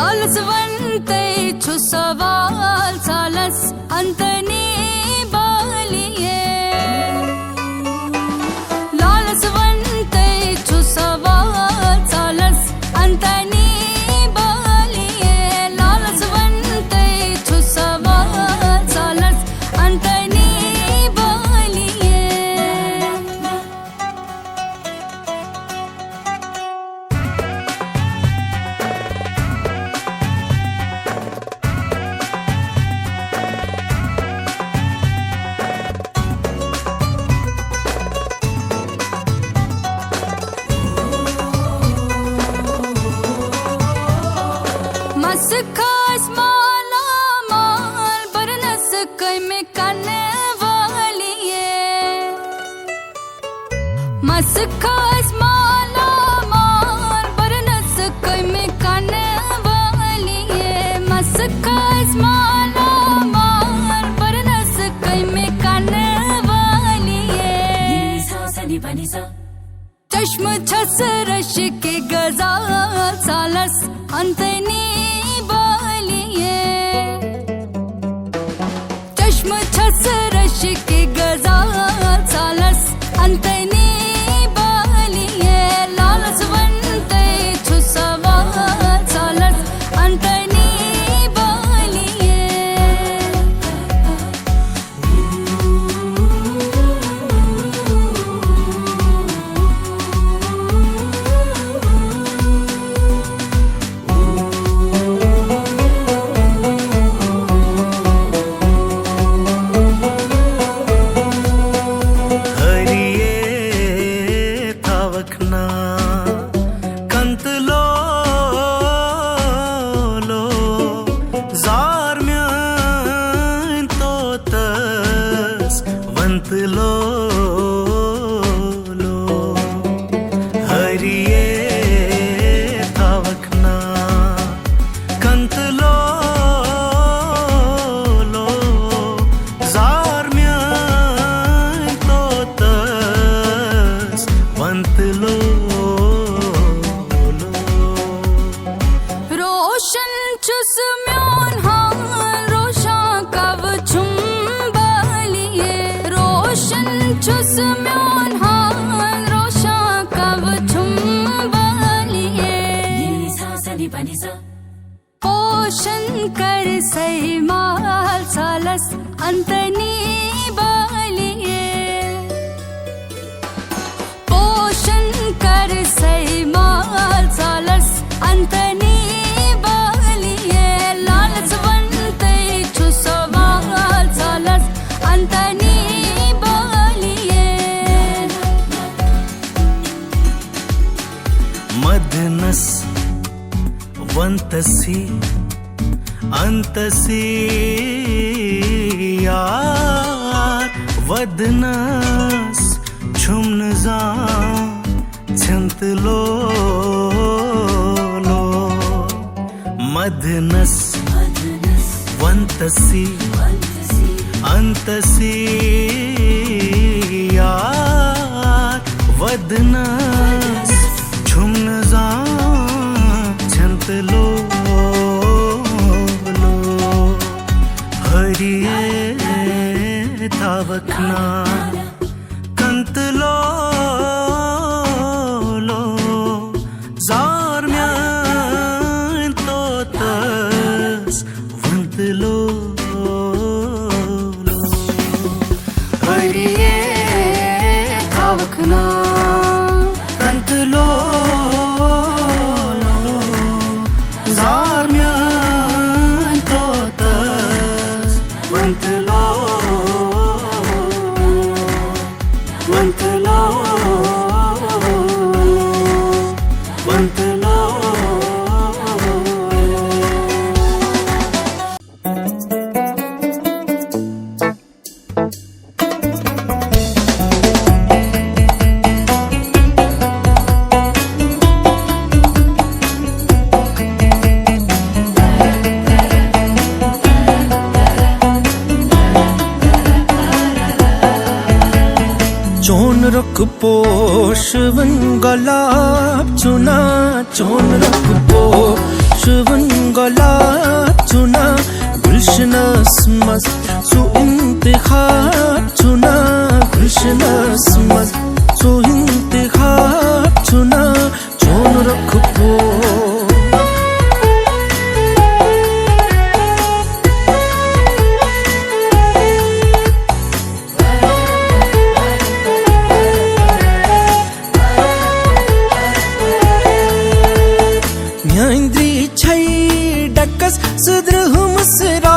लालसवंतै छु सवाल सालस अंतनी बालिये लालसवंतै छु सवाल सालस अंतनी बालिये लालसवंतै छु सवाल सालस अंतनी बालिये मस्खास माला माल बरनस कई में करने वाली है मस्खास माला माल बरनस कई में करने वाली है मस्खास माला माल बरनस कई में करने वाली है चश्म छस रश के गजाल सालस अंतनी बालिये चश्म छस रश के गजाल सालस अंतनी बालिये लालसवंतै छु सवाल सालस अंतनी बालिये रोशन चुस म्योन हाल रोशा कव छुम बालिये रोशन चुस म्योन हाल रोशा कव छुम बालिये पोषण कर सही माल सालस अंतनी बालिये पोषण कर सही माल सालस अंतनी बालिये लालसवंतै छु सवाल सालस अंतनी बालिये मदनस वंतसी अंतसी यार वदनस छुमनजा छंत लो मदनस वंतसी अंतसी यार वदनस छुमनजा छंत लो हरिये तावकना कंत लो जार म्यान तो तस वंत लो हरिये तावकना कंत लो जार म्यान तो तस वंत लो वंत लो वंत लो चोन रुख पोषवन गुलाब चुना चोन रुख पोषवन जंगला चुना गुलशनस मज सु इंतखाब चुना गुलशनस मज सु इंतखाब चुना चोन रखो म्यांद्री छै डकस सुद्रह मुसरा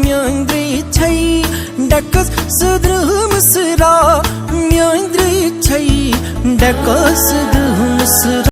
म्यांद्री छै डकस सुद्रह मुसरा म्यांद्री छै डकस सुद्रह मुसरा।